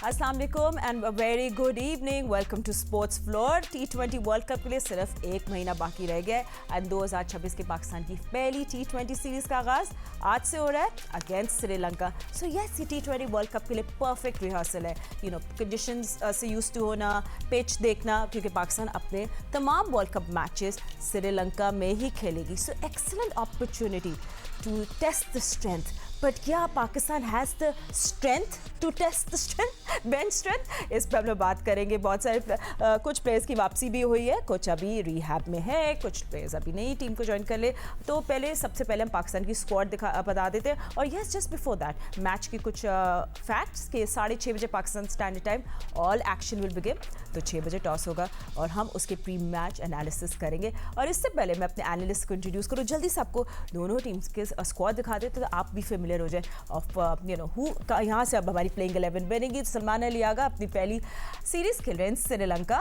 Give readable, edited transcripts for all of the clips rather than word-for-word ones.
अस्सलाम वालेकुम and a very good evening. Welcome to sports floor. T20 world cup के लिए सिर्फ एक महीना बाकी रह गया है एंड 2026 के पाकिस्तान की पहली T20 सीरीज का आगाज आज से हो रहा है अगेंस्ट श्रीलंका। सो यस, ये T20 वर्ल्ड कप के लिए परफेक्ट रिहर्सल है। यू नो, कंडीशंस से यूज्ड टू होना, पिच देखना, क्योंकि पाकिस्तान अपने तमाम वर्ल्ड कप मैचेस श्रीलंका में ही खेलेगी। So excellent opportunity to test the strength. But क्या Pakistan has the strength to test the strength, bench strength? इस पर हम लोग बात करेंगे। बहुत सारे कुछ प्लेयर्स की वापसी भी हुई है, कुछ अभी रिहैब में है, कुछ प्लेयर्स अभी नई टीम को ज्वाइन कर ले। तो सबसे पहले हम पाकिस्तान की स्क्वाड बता देते हैं। और yes, just before that match के कुछ फैक्ट्स के 6:30 बजे Pakistan standard time all action will begin. तो 6 बजे टॉस होगा और हम उसके प्री मैच एनालिसिस करेंगे। और इससे पहले मैं अपने एनालिस्ट को इंट्रोड्यूस करूँ, जल्दी से आपको दोनों टीम्स के स्क्वाड दिखा देते तो आप भी फेमिलियर हो जाए ऑफ यू नो हु। यहाँ से अब हमारी प्लेइंग 11 बनेगी। सलमान अली आगा अपनी पहली सीरीज खेल रहे हैं Sri Lanka.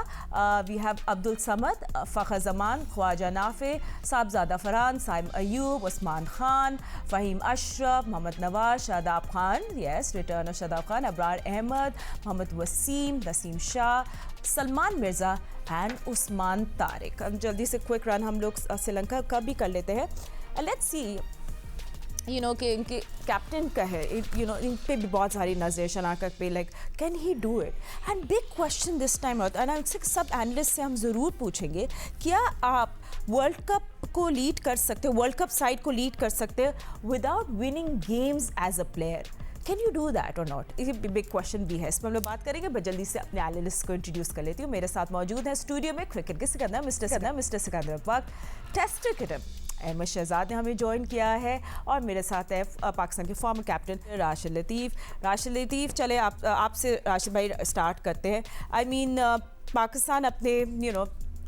We have Abdul Samad, Fakhar Zaman, Khawaja Nafay, Sahibzada Farhan, Saim Ayub, Usman Khan, Faheem Ashraf, Mohammad Nawaz, Shadab Khan, yes return of Shadab Khan, Abrar Ahmed, Mohammad Wasim, Naseem Shah, Salman Mirza and Usman Tariq. हम जल्दी से क्विक रन हम लोग श्रीलंका का भी कर लेते हैं। लेट्स सी यू नो कि इनके कैप्टन का है, यू नो इन पे भी बहुत सारी नज़र शनाकत पे, like can he do it? And big question this time out, and सब एनालिस्ट से हम ज़रूर पूछेंगे, क्या आप वर्ल्ड कप को लीड कर सकते हो, वर्ल्ड कप साइड को लीड कर सकते हो without winning games as a player? Can you do that और नॉट? ये बिग क्वेश्चन भी है, इस पर हम लोग बात करेंगे। बट जल्दी से अपने एनालिस्ट को इंट्रोड्यूस कर लेती हूँ। मेरे साथ मौजूद है स्टूडियो में क्रिकेट के सिकंदर मिस्टर सिकंदर पाक, टेस्ट क्रिकेटर अहमद शहजाद ने हमें ज्वाइन किया है, और मेरे साथ है पाकिस्तान के फॉर्मर कैप्टन राशिद लतीफ़। चले आपसे राशिद भाई स्टार्ट करते हैं। आई मीन पाकिस्तान अपने you know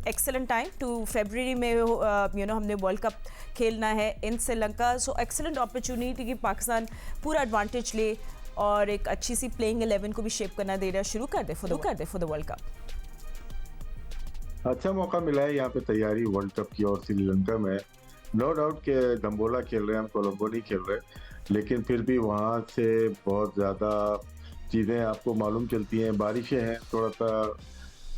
excellent time to फरवरी में यू नो हमने वर्ल्ड कप खेलना है in Sri Lanka. So excellent opportunity कि पाकिस्तान पूरा एडवांटेज ले और एक अच्छी सी प्लेइंग 11 को भी शेप करना दे रहा। शुरू कर दे फॉर द वर्ल्ड कप। अच्छा मौका मिला है यहाँ पे तैयारी वर्ल्ड कप की, और श्रीलंका में नो डाउट के दम्बोला खेल रहे हैं, हम कोलंबो नहीं खेल रहे, लेकिन फिर भी वहाँ से बहुत ज़्यादा चीज़ें आपको मालूम चलती हैं। बारिशें हैं, थोड़ा सा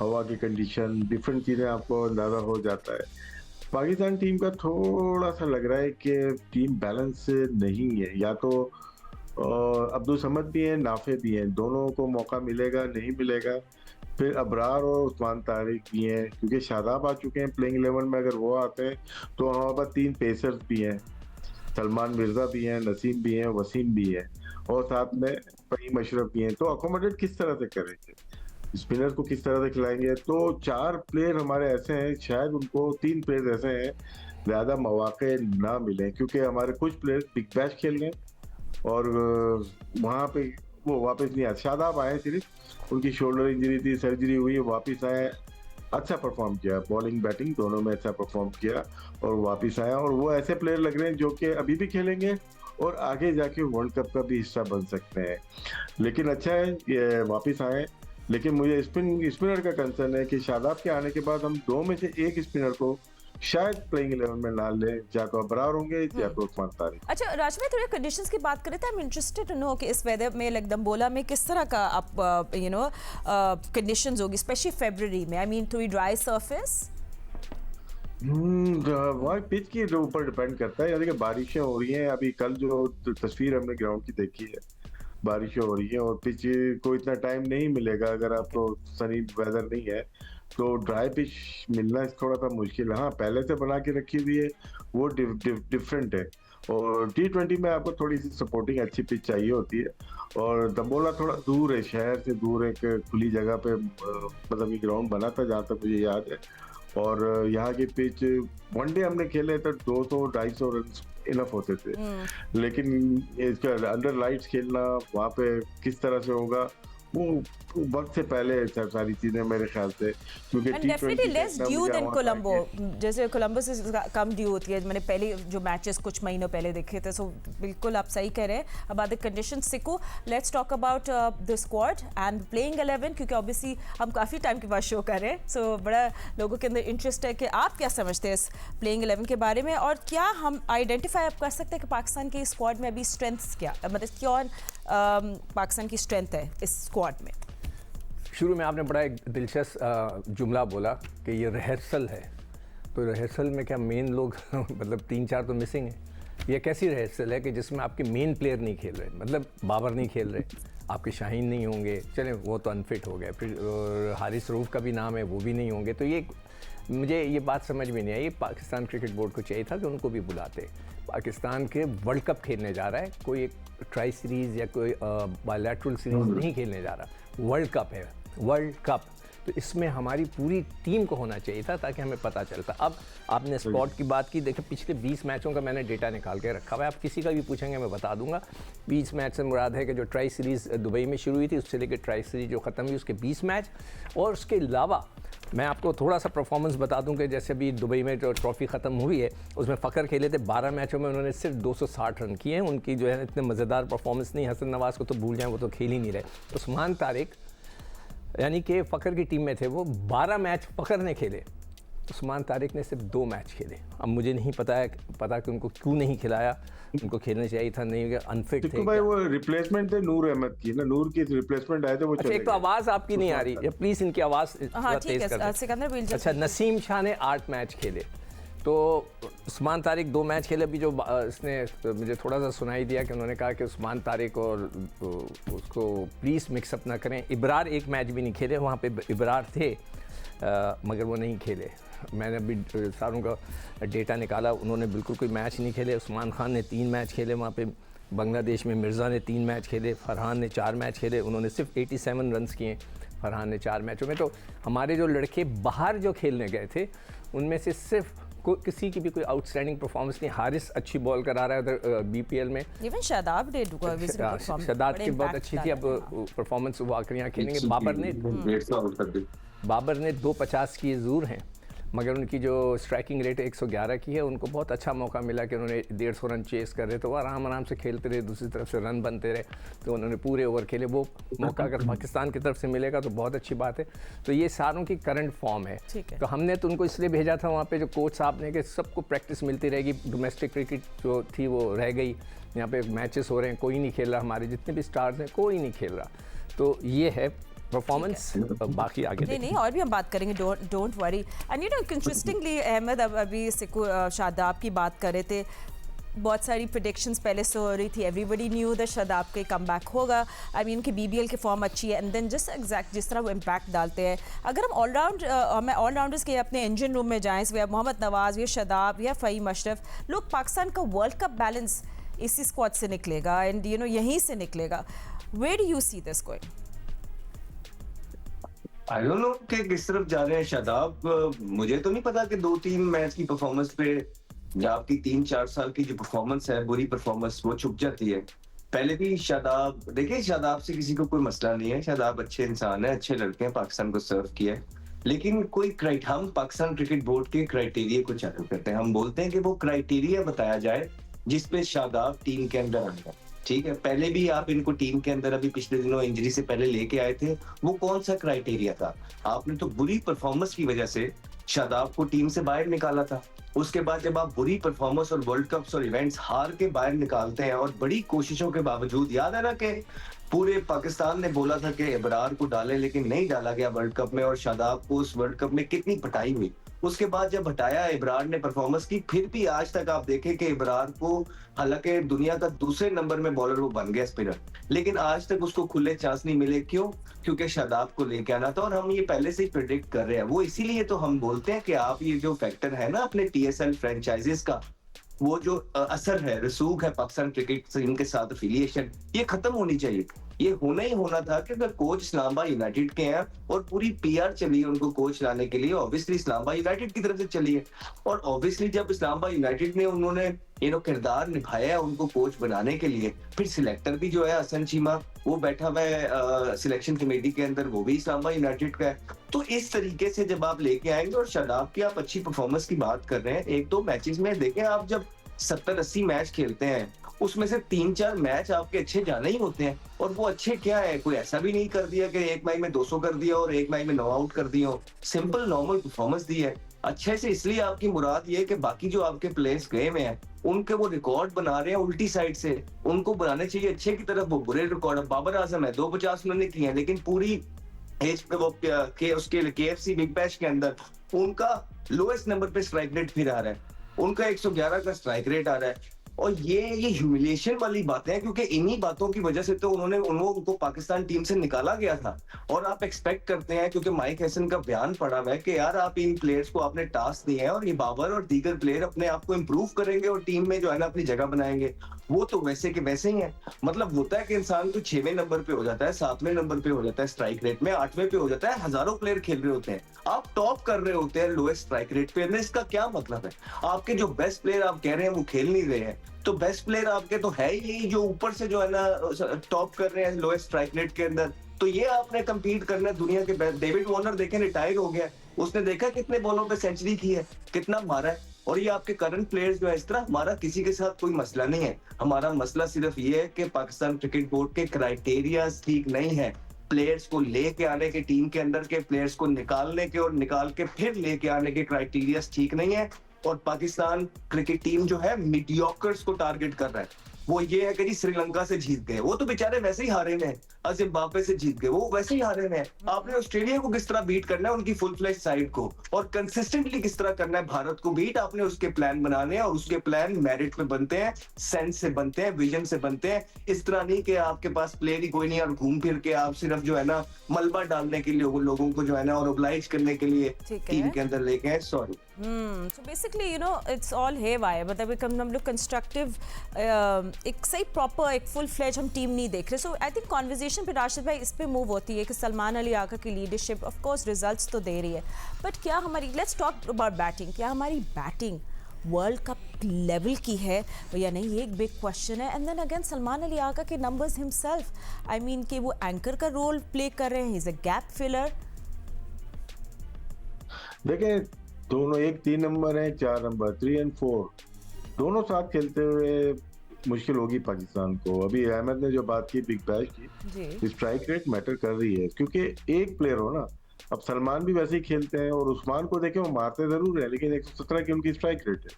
हवा की कंडीशन, डिफरेंट चीज़ें आपको अंदाज़ा हो जाता है। पाकिस्तान टीम का थोड़ा सा लग रहा है कि टीम बैलेंस नहीं है। या तो अब्दुल समद भी हैं, नाफे भी हैं, दोनों को मौका मिलेगा नहीं मिलेगा। फिर अबरार और उस्मान तारिक भी हैं, क्योंकि शादाब आ चुके हैं प्लेइंग 11 में। अगर वो आते हैं तो हमारे पास 3 पेसर्स भी हैं, सलमान मिर्ज़ा भी हैं, नसीम भी हैं, वसीम भी हैं, और साथ में फ़हीम अशरफ भी हैं। तो अकोमोडेट किस तरह से करेंगे, स्पिनर को किस तरह से खिलाएंगे? तो 4 प्लेयर हमारे ऐसे हैं, शायद उनको 3 प्लेयर ऐसे हैं ज़्यादा मौके ना मिले, क्योंकि हमारे कुछ प्लेयर बिग बैश खेल रहे हैं और वहाँ पे वो वापस नहीं आए। शादाब आए, सिर्फ उनकी शोल्डर इंजरी थी, सर्जरी हुई, वापस आए, अच्छा परफॉर्म किया, बॉलिंग बैटिंग दोनों में अच्छा परफॉर्म किया और वापस आया। और वो ऐसे प्लेयर लग रहे हैं जो कि अभी भी खेलेंगे और आगे जाके वर्ल्ड कप का भी हिस्सा बन सकते हैं। लेकिन अच्छा है ये वापस आए। लेकिन मुझे स्पिनर का कंसर्न है कि शादाब के आने के बाद हम 2 में से एक स्पिनर को शायद प्लेइंग 11 में ना ले, या तो अबरार होंगे या तो उस्मान तारिक। अच्छा राशिद, थोड़े कंडीशंस की बात करें तो I am interested to know कि इस वेदर में लाइक दम्बोला में किस तरह का आप यू नो कंडीशंस होगी, स्पेशली फरवरी में। आई मीन थोड़ी ड्राई सरफेस। वहाँ पिच के ऊपर डिपेंड करता है। यानी कि बारिशें हो रही हैं, अभी कल जो तस्वीर हमने ग्राउंड की देखी है, बारिशें हो रही हैं और पिच को इतना टाइम नहीं मिलेगा। अगर आपको सनी वेदर नहीं है तो ड्राई पिच मिलना थोड़ा सा मुश्किल है। हाँ, पहले से बना के रखी हुई है वो डिफरेंट है, और T20 में आपको थोड़ी सी सपोर्टिंग अच्छी पिच चाहिए होती है। और दम्बोला थोड़ा दूर है, शहर से दूर, एक खुली जगह पे मतलब ये ग्राउंड बना था जहाँ तक मुझे याद है। और यहाँ की पिच वनडे हमने खेले तो 200-250 रन इनफ होते थे, लेकिन इसका अंडर लाइट्स खेलना वहाँ पे किस तरह से होगा वो वक्त से पहले सारी चीजें मेरे ख्याल से, क्योंकि definitely less dew than Colombo. जैसे कोलंबो से कम ड्यू होती है। मैंने पहले जो मैचेस कुछ महीनों पहले देखे थे। सो बिल्कुल आप सही कह रहे हैं about the conditions. सिको, let's talk about the squad and playing 11, क्योंकि ऑब्वियसली हम काफ़ी टाइम के बाद शो कर रहे हैं। सो बड़ा लोगों के अंदर इंटरेस्ट है कि आप क्या समझते हैं इस प्लेइंग 11 के बारे में, और क्या हम आइडेंटिफाई आप कर सकते हैं कि पाकिस्तान के स्क्वाड में अभी स्ट्रेंथ्स क्या, मतलब कौन पाकिस्तान की स्ट्रेंथ है इस स्क्वाड में? शुरू में आपने बड़ा एक दिलचस्प जुमला बोला कि ये रिहर्सल है, तो रिहर्सल में क्या मेन लोग मतलब 3-4 तो मिसिंग है। ये कैसी रिहर्सल है कि जिसमें आपके मेन प्लेयर नहीं खेल रहे, मतलब बाबर नहीं खेल रहे, आपके शाहीन नहीं होंगे, चले वो तो अनफिट हो गए, फिर हारिस रऊफ़ का भी नाम है, वो भी नहीं होंगे। तो ये मुझे ये बात समझ में नहीं आई। पाकिस्तान क्रिकेट बोर्ड को चाहिए था कि उनको भी बुलाते। पाकिस्तान के वर्ल्ड कप खेलने जा रहा है, कोई एक ट्राई सीरीज़ या कोई बायलैटरल सीरीज़ नहीं खेलने जा रहा, वर्ल्ड कप है, वर्ल्ड कप। तो इसमें हमारी पूरी टीम को होना चाहिए था ताकि हमें पता चलता। अब आपने स्पॉट की बात की, देखिए पिछले 20 मैचों का मैंने डेटा निकाल के रखा हुआ है, आप किसी का भी पूछेंगे मैं बता दूंगा। 20 मैच से मुराद है कि जो ट्राई सीरीज़ दुबई में शुरू हुई थी उससे लेकर ट्राई सीरीज़ जो ख़त्म हुई उसके 20 मैच, और उसके अलावा मैं आपको थोड़ा सा परफॉर्मेंस बता दूं कि जैसे अभी दुबई में जो ट्रॉफ़ी ख़त्म हुई है उसमें फ़खर खेले थे, 12 मैचों में उन्होंने सिर्फ 260 रन किए हैं। उनकी जो है इतने मज़ेदार परफॉर्मेंस नहीं, हसन नवाज़ को तो भूल जाएं, वो तो खेल ही नहीं रहे। उस्मान तारिक यानी कि फ़खर की टीम में थे, वो 12 मैच फ़खर ने खेले, उस्मान तारिक ने सिर्फ 2 मैच खेले। अब मुझे नहीं पता कि उनको क्यों नहीं खिलाया, उनको खेलना चाहिए था, नहीं अनफिट थे। भाई वो रिप्लेसमेंट थे नूर अहमद की ना, नूर की रिप्लेसमेंट आए थे वो। अच्छा, एक तो आवाज़ आपकी नहीं आ रही, प्लीज़ इनकी आवाज़ तेज़ कर दें। अच्छा, नसीम शाह ने 8 मैच खेले, तो उस्मान तारिक 2 मैच खेले। अभी जो इसने मुझे थोड़ा सा सुनाई दिया कि उन्होंने कहा कि उस्मान तारिक और उसको प्लीज़ मिक्सअप ना करें। इब्रार 1 मैच भी नहीं खेले, वहाँ पे इब्रार थे मगर वो नहीं खेले। मैंने अभी सारों का डेटा निकाला, उन्होंने बिल्कुल कोई मैच नहीं खेले। उस्मान खान ने 3 मैच खेले वहाँ पे बांग्लादेश में, मिर्ज़ा ने 3 मैच खेले, फरहान ने 4 मैच खेले, उन्होंने सिर्फ 87 रन्स किए फरहान ने 4 मैचों में। तो हमारे जो लड़के बाहर जो खेलने गए थे उनमें से सिर्फ किसी की भी कोई आउटस्टैंडिंग परफॉर्मेंस नहीं। हारिस अच्छी बॉल करा रहा है उधर बीपीएल में, इवन शादाब शादाब की बहुत अच्छी थी, अब परफॉर्मेंस वो आखिर यहाँ खेलेंगे। बाबर ने 250 की ज़रूर हैं मगर उनकी जो स्ट्राइकिंग रेट 111 की है, उनको बहुत अच्छा मौका मिला कि उन्होंने 150 रन चेस कर रहे, तो वो आराम से खेलते रहे, दूसरी तरफ से रन बनते रहे, तो उन्होंने पूरे ओवर खेले। वो मौका अगर पाकिस्तान की तरफ से मिलेगा तो बहुत अच्छी बात है। तो ये सारों की करंट फॉर्म है। तो हमने तो उनको इसलिए भेजा था वहाँ पे जो कोच साहब ने कि सबको प्रैक्टिस मिलती रहेगी। डोमेस्टिक क्रिकेट जो थी वो रह गई, यहाँ पे मैचेस हो रहे हैं, कोई नहीं खेल रहा, हमारे जितने भी स्टार्स हैं कोई नहीं खेल रहा। तो ये है परफॉर्मेंस, बाकी आगे नहीं और भी हम बात करेंगे, don't worry. And you know interestingly Ahmad, अभी सिक्कू शादाब की बात कर रहे थे, बहुत सारी प्रेडिक्शंस पहले से हो रही थी, एवरीबडी न्यू दैट शादाब का कमबैक होगा। आई मीन कि बीबीएल की फॉर्म अच्छी है, एंड देन जस्ट एग्जैक्ट जिस तरह वो इम्पैक्ट डालते हैं। अगर हम ऑलराउंडर्स के अपने इंजन रूम में जाएँ, we have Mohammad Nawaz, we have Shadab, we have Faheem Ashraf, लोग पाकिस्तान का वर्ल्ड कप बैलेंस इसी स्क्वाड से निकलेगा, एंड यू नो यहीं से निकलेगा। Where do you see this going? I don't know कि किस तरफ जा रहे हैं शादाब। मुझे तो नहीं पता कि 2-3 मैच की परफॉर्मेंस पे जब आपकी 3-4 साल की जो परफॉर्मेंस है, बुरी परफॉर्मेंस, वो छुप जाती है। पहले भी शादाब, देखिए शादाब से किसी को कोई मसला नहीं है, शादाब अच्छे इंसान है, अच्छे लड़के हैं, पाकिस्तान को सर्व किया है, लेकिन कोई हम पाकिस्तान क्रिकेट बोर्ड के क्राइटेरिया को चालू करते हैं। हम बोलते हैं कि वो क्राइटेरिया बताया जाए जिसपे शादाब टीम के अंदर आएगा। ठीक है, पहले भी आप इनको टीम के अंदर अभी पिछले दिनों इंजरी से पहले लेके आए थे, वो कौन सा क्राइटेरिया था? आपने तो बुरी परफॉर्मेंस की वजह से शादाब को टीम से बाहर निकाला था। उसके बाद जब आप बुरी परफॉर्मेंस और वर्ल्ड कप्स और इवेंट्स हार के बाहर निकालते हैं और बड़ी कोशिशों के बावजूद, याद है ना कि पूरे पाकिस्तान ने बोला था कि इब्रार को डालें, लेकिन नहीं डाला गया वर्ल्ड कप में, और शादाब को उस वर्ल्ड कप में कितनी पिटाई हुई। उसके बाद जब हटाया, इब्रार ने परफॉर्मेंस की, फिर भी आज तक आप देखें कि इब्रार को, हालांकि दुनिया का दूसरे नंबर में बॉलर वो बन गया स्पिनर, लेकिन आज तक उसको खुले चांस नहीं मिले। क्यों? क्योंकि शादाब को लेके आना था, और हम ये पहले से ही प्रेडिक्ट कर रहे हैं। वो इसीलिए तो हम बोलते हैं कि आप ये जो फैक्टर है ना अपने टीएसएल फ्रेंचाइजीज का, वो जो असर है, रसूख है पाकिस्तान क्रिकेट टीम के साथ अफिलिएशन, ये खत्म होनी चाहिए। ये होना ही होना था कि अगर कोच इस्लामाबाद यूनाइटेड के हैं और पूरी पीआर चली है उनको कोच लाने के लिए, ऑब्वियसली इस्लामाबाद यूनाइटेड की तरफ से चली है, और ऑब्वियसली जब इस्लामाबाद यूनाइटेड ने उन्होंने किरदार निभाया है उनको कोच बनाने के लिए, फिर सिलेक्टर भी जो है हसन चीमा, वो बैठा हुआ है सिलेक्शन कमेटी के अंदर, वो भी इस्लामाबाद यूनाइटेड का है। तो इस तरीके से जब आप लेके आएंगे, और शादाब की आप अच्छी परफॉर्मेंस की बात कर रहे हैं, 1-2 मैचेस में देखें, आप जब 70-80 मैच खेलते हैं उसमें से 3-4 मैच आपके अच्छे जाने ही होते हैं, और वो अच्छे क्या है, कोई ऐसा भी नहीं कर दिया कि एक मैच में 200 कर दिया और एक मैच में 9 आउट कर दिया हो, सिंपल नॉर्मल परफॉर्मेंस दी है। अच्छे से इसलिए आपकी मुराद ये है कि बाकी जो आपके प्लेयर्स गए में हैं उनके वो रिकॉर्ड बना रहे हैं उल्टी साइड से, उनको बनाने चाहिए अच्छे की तरफ, वो बुरे रिकॉर्ड। बाबर आजम है, 250 उन्होंने किए हैं, लेकिन पूरी एज पे वो के उसके KFC बिग बैश के अंदर उनका लोएस्ट नंबर पे स्ट्राइक रेट फिर आ रहा है, उनका 111 का स्ट्राइक रेट आ रहा है। और ये ह्यूमिलिएशन वाली बातें हैं, क्योंकि इन्हीं बातों की वजह से तो उनको पाकिस्तान टीम से निकाला गया था। और आप एक्सपेक्ट करते हैं, क्योंकि माइक हैसन का बयान पड़ा हुआ है कि यार आप इन प्लेयर्स को आपने टास्क दिए हैं और ये बाबर और दीगर प्लेयर अपने आप को इंप्रूव करेंगे और टीम में जो है ना अपनी जगह बनाएंगे। वो तो वैसे के वैसे ही है। मतलब होता है कि इंसान तो 6वें नंबर पे हो जाता है, 7वें नंबर पे हो जाता है स्ट्राइक रेट में, 8वें पे हो जाता है, हजारों प्लेयर खेल रहे होते हैं, आप टॉप कर रहे होते हैं लोएस्ट स्ट्राइक रेट पे। इसका क्या मतलब है? आपके जो बेस्ट प्लेयर आप कह रहे हैं वो खेल नहीं रहे हैं, तो बेस्ट प्लेयर आपके तो है ही जो ऊपर से जो है ना टॉप कर रहे हैं लोएस्ट स्ट्राइक रेट के अंदर। तो ये आपने compete करना है दुनिया के बेस्ट। डेविड वार्नर देखें रिटायर हो गया, उसने देखा कितने बॉलों पे सेंचुरी की है, कितना मारा है। और ये आपके करंट प्लेयर्स जो है इस तरह, हमारा किसी के साथ कोई मसला नहीं है। हमारा मसला सिर्फ ये है कि पाकिस्तान क्रिकेट बोर्ड के क्राइटेरिया ठीक नहीं है। प्लेयर्स को लेके आने के, टीम के अंदर के प्लेयर्स को निकालने के और निकाल के फिर लेके आने के क्राइटेरिया ठीक नहीं है। और पाकिस्तान क्रिकेट टीम जो है मीडियोकर्स को टारगेट कर रहा है। वो ये है कि जी श्रीलंका से जीत गए, वो तो बेचारे वैसे ही हारे हुए हैं। जिम्बाब्वे से जीत गए, वो वैसे ही हारे हुए हैं। आपने ऑस्ट्रेलिया को किस तरह बीट करना है, उनकी फुल फ्लैश साइड को, और कंसिस्टेंटली किस तरह करना है भारत को बीट, आपने उसके प्लान बनाने हैं। और उसके प्लान मेरिट पे बनते हैं, सेंस से बनते हैं, विजन से बनते हैं। इस तरह नहीं कि आपके पास प्लेयर ही कोई नहीं और घूम फिर के आप सिर्फ जो है ना मलबा डालने के लिए लोगों को जो है ना और ओब्लाइज करने के लिए टीम के अंदर लेके आए। Sorry. So basically, you know, it's all haywire. मतलब एक हम लोग कंस्ट्रक्टिव एक सही प्रॉपर एक फुल फ्लेज हम टीम नहीं देख रहे। सो आई थिंक कॉन्वर्जेशन पे राशिद भाई इस पे मूव होती है कि सलमान अली आका की लीडरशिप ऑफ कोर्स रिजल्ट्स तो दे रही है, बट क्या हमारी, लेट्स टॉक अबाउट बैटिंग, क्या हमारी बैटिंग वर्ल्ड कप लेवल की है या नहीं, ये एक बिग क्वेश्चन है। And then again Salman Ali Agha के नंबर्स हिमसेल्फ, आई मीन कि वो एंकर का रोल प्ले कर रहे हैं, he is a gap filler. देखिए दोनों, एक 3 नंबर है, 4 नंबर 3 और 4 दोनों साथ खेलते हुए मुश्किल होगी पाकिस्तान को। अभी अहमद ने जो बात की बिग बैश की, स्ट्राइक रेट मैटर कर रही है, क्योंकि एक प्लेयर हो ना। अब सलमान भी वैसे ही खेलते हैं और उस्मान को देखें वो मारते जरूर है, लेकिन 117 की उनकी स्ट्राइक रेट है।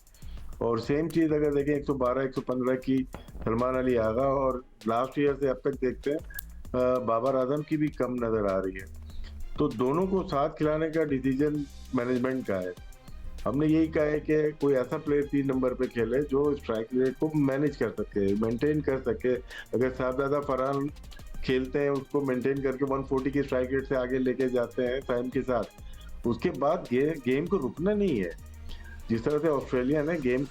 और सेम चीज अगर देखें 112 115 की सलमान अली आगा, और लास्ट ईयर से अब तक देखते हैं बाबर आजम की भी कम नजर आ रही है। तो दोनों को साथ खिलाने का डिसीजन मैनेजमेंट का है। हमने यही कहा है कि कोई ऐसा प्लेयर 3 नंबर पे खेले जो स्ट्राइक रेट को मैनेज कर सके, मेंटेन कर सके। अगर साहबजादा फरहान खेलते हैं, उसको मेंटेन करके 140 की स्ट्राइक रेट से आगे लेके जाते हैं टाइम के साथ, उसके बाद गेम को रुकना नहीं है। जिस तरह से ऑस्ट्रेलिया ने गेम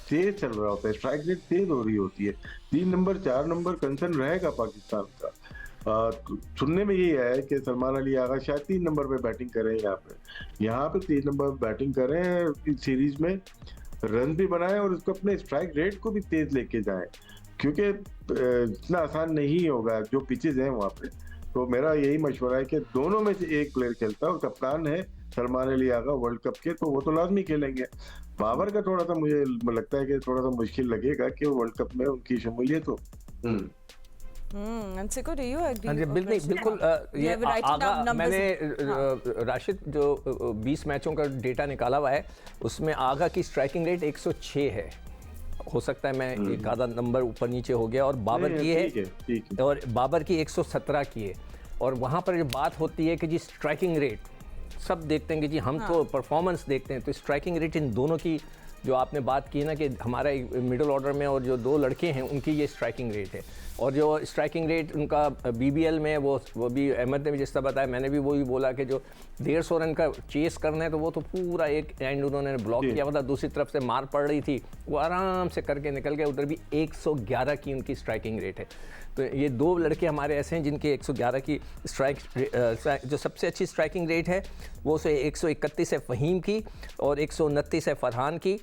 तेज चल रहा होता है, स्ट्राइक रेट तेज हो रही होती है, 3 नंबर 4 नंबर कंसर्न रहेगा पाकिस्तान का। सुनने में यही है कि सलमान अली आगा शायद 3 नंबर पे बैटिंग करें, यहाँ पे 3 नंबर बैटिंग करें, इस सीरीज में रन भी बनाएं और उसको अपने स्ट्राइक रेट को भी तेज लेके जाएं, क्योंकि इतना आसान नहीं होगा जो पिचेज हैं वहाँ पे। तो मेरा यही मशवरा है कि दोनों में से एक प्लेयर खेलता है, और कप्तान है सलमान अली आगा वर्ल्ड कप के, तो वो तो लाजमी खेलेंगे। बाबर का थोड़ा सा मुझे लगता है कि थोड़ा सा मुश्किल लगेगा कि वर्ल्ड कप में उनकी शमूलियत हो। बिल्कुल ये आगा, मैंने राशिद जो 20 मैचों का डेटा निकाला हुआ है उसमें आगा की स्ट्राइकिंग रेट 106 है। हो सकता है मैं एक आधा नंबर ऊपर नीचे हो गया, और बाबर की है और बाबर की 117 की है। और वहाँ पर जो बात होती है कि जी स्ट्राइकिंग रेट सब देखते हैं कि जी हम तो परफॉर्मेंस देखते हैं, तो स्ट्राइकिंग रेट इन दोनों की जो आपने बात की ना कि हमारा मिडिल ऑर्डर में और जो 2 लड़के हैं उनकी ये स्ट्राइकिंग रेट है। और जो स्ट्राइकिंग रेट उनका BBL में वो भी अहमद ने भी जिस तरह बताया, मैंने भी वही बोला कि जो 150 रन का चेस करना है तो वो तो पूरा एक एंड उन्होंने ब्लॉक किया, मतलब दूसरी तरफ से मार पड़ रही थी, वो आराम से करके निकल गए। उधर भी 111 की उनकी स्ट्राइकिंग रेट है। तो ये 2 लड़के हमारे ऐसे हैं जिनके 111 की जो सबसे अच्छी स्ट्राइकिंग रेट है वो 131 है फ़हीम की, और 129 है फरहान की,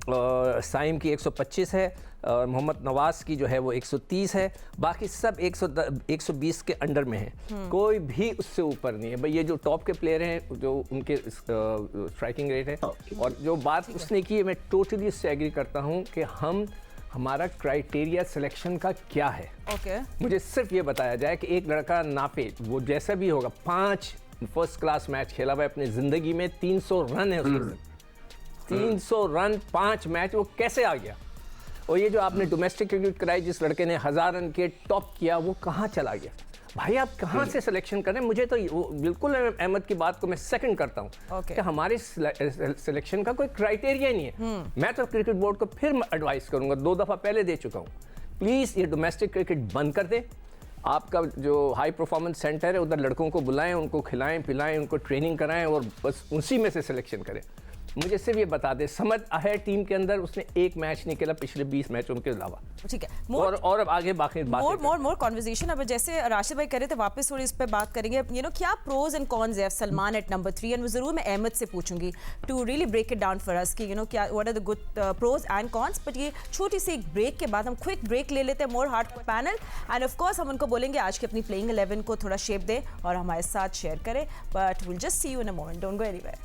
और साइम की 125 है, और मोहम्मद नवाज़ की जो है वो 130 है। बाकी सब 120 के अंडर में है, कोई भी उससे ऊपर नहीं है। भाई ये जो टॉप के प्लेयर हैं जो उनके स्ट्राइकिंग रेट है। और जो बात उसने की है मैं टोटली उससे एग्री करता हूँ कि हमारा क्राइटेरिया सिलेक्शन का क्या है। मुझे सिर्फ ये बताया जाए कि एक लड़का नापे, वो जैसा भी होगा, 5 फर्स्ट क्लास मैच खेला हुआ है अपनी ज़िंदगी में, 300 रन है उसके, 300 रन 5 मैच, वो कैसे आ गया? और ये जो आपने डोमेस्टिक क्रिकेट कराई, जिस लड़के ने 1000 रन के टॉप किया, वो कहाँ चला गया? भाई आप कहाँ से सिलेक्शन करें? मुझे तो बिल्कुल अहमद की बात को मैं सेकंड करता हूँ कि हमारे सिलेक्शन का कोई क्राइटेरिया नहीं है। मैं तो क्रिकेट बोर्ड को फिर एडवाइस करूंगा, 2 दफ़ा पहले दे चुका हूँ, प्लीज़ ये डोमेस्टिक क्रिकेट बंद कर दे। आपका जो हाई परफॉर्मेंस सेंटर है उधर लड़कों को बुलाएं, उनको खिलाएं पिलाएं, उनको ट्रेनिंग कराएं और बस उसी में से सिलेक्शन करें। मुझे सिर्फ ये बता दे, समझ है टीम के अंदर उसने एक मैच नहीं खेला पिछले 20 मैचों के अलावा। ठीक है, और अब आगे बाकी मोर कन्वर्सेशन। अब जैसे राशिद भाई करे थे, वापस थोड़ी इस पे बात करेंगे। क्या प्रोज एंड कॉन्स है सलमान एट नंबर 3, एंड वो जरूर मैं अहमद से पूछूंगी to really break it down for us कि क्या what are the good pros and cons. But ये छोटी सी एक ब्रेक के बाद हम क्विक ब्रेक ले लेते हैं मोर hard panel, end of course हम उनको बोलेंगे आज की अपनी प्लेइंग 11 को थोड़ा शेप दें और हमारे साथ शेयर करें। But will just see you in a moment, don't go anywhere.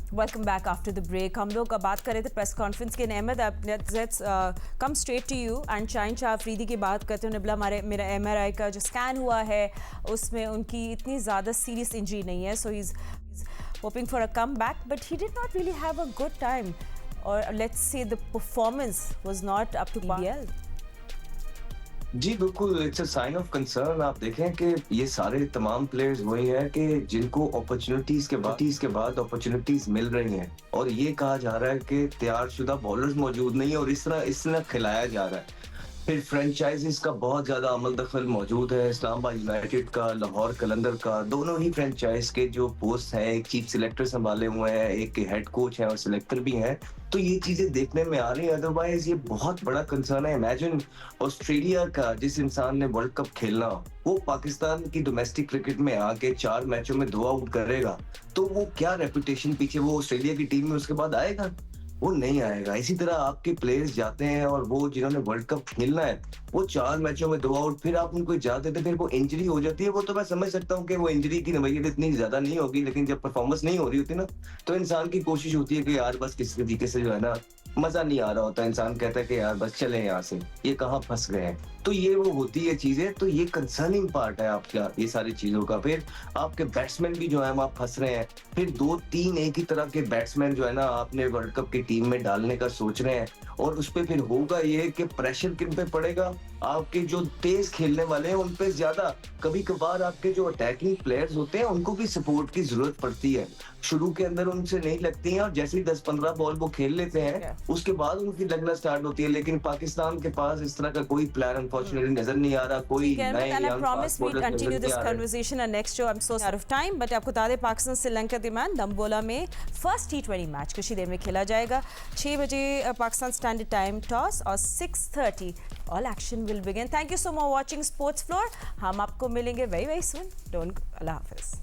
Welcome back after the break. हम लोग बात कर रहे थे प्रेस कॉन्फ्रेंस के। Ahmad, let's come straight to you and Shaheen Shah Afridi की बात करते हैं। निबला, मेरा MRI का जो स्कैन हुआ है उसमें उनकी इतनी ज़्यादा सीरियस इंजरी नहीं है, so he is hoping for a come back, but he did not really have a good time, और let's say the performance was not up to PBL। जी बिल्कुल, it's a sign of concern. आप देखें कि ये सारे तमाम players वही हैं कि जिनको अपॉर्चुनिटीज के बाद अपॉर्चुनिटीज मिल रही हैं, और ये कहा जा रहा है कि तैयारशुदा बॉलर्स मौजूद नहीं है और इस तरह खिलाया जा रहा है। फिर फ्रेंचाइजीज का बहुत ज्यादा अमल दखल मौजूद है, इस्लामाबाद यूनाइटेड का, लाहौर कलंदर का। दोनों ही फ्रेंचाइज के जो पोस्ट हैं, एक चीफ सिलेक्टर संभाले हुए हैं, एक हेड कोच है और सिलेक्टर भी हैं, तो ये चीजें देखने में आ रही है। अदरवाइज ये बहुत बड़ा कंसर्न है। इमेजिन ऑस्ट्रेलिया का जिस इंसान ने वर्ल्ड कप खेलना, वो पाकिस्तान की डोमेस्टिक क्रिकेट में आके 4 मैचों में 2 आउट करेगा, तो वो क्या रेपुटेशन पीछे वो ऑस्ट्रेलिया की टीम में उसके बाद आएगा? वो नहीं आएगा। इसी तरह आपके प्लेयर्स जाते हैं और वो जिन्होंने वर्ल्ड कप खेलना है, वो 4 मैचों में 2 आउट, फिर आप उनको इजाजत देते, फिर वो इंजरी हो जाती है। वो तो मैं समझ सकता हूँ कि वो इंजरी की नवैयत इतनी ज्यादा नहीं होगी, लेकिन जब परफॉर्मेंस नहीं हो रही होती ना, तो इंसान की कोशिश होती है कि यार बस किसी तरीके से जो है ना, मजा नहीं आ रहा होता, इंसान कहता है कि यार बस चले यहाँ से, ये कहाँ फंस गए हैं। तो ये वो होती है चीजें, तो ये कंसर्निंग पार्ट है आपका ये सारी चीजों का। फिर आपके बैट्समैन भी जो है वहाँ फंस रहे हैं, फिर 2-3 एक ही तरह के बैट्समैन जो है ना आपने वर्ल्ड कप की टीम में डालने का सोच रहे हैं, और उस पर फिर होगा ये कि प्रेशर किन पे पड़ेगा? आपके जो तेज खेलने वाले हैं उन पे ज्यादा। कभी कभार आपके जो अटैकिंग प्लेयर्स होते हैं उनको भी सपोर्ट की जरूरत पड़ती है, शुरू के अंदर उनसे नहीं लगती है, और जैसे ही 10-15 बॉल वो खेल लेते हैं उसके बाद उनकी लगना स्टार्ट होती है। लेकिन पाकिस्तान के पास इस तरह का कोई प्लान अनफॉर्चुनेटली नजर नहीं आ रहा। कोई नए young fast bowlers continue this conversation and next show. I am so out of time, but आपको बता दें पाकिस्तान श्रीलंका दरमियान दम्बोला में फर्स्ट T20 मैच कुछ ही देर में खेला जाएगा। 6 बजे पाकिस्तान स्टैंडर्ड टाइम टॉस, और 6:30 all action will begin. Thank you so much watching sports floor. हम आपको मिलेंगे very very soon. Don't, Allah Hafiz.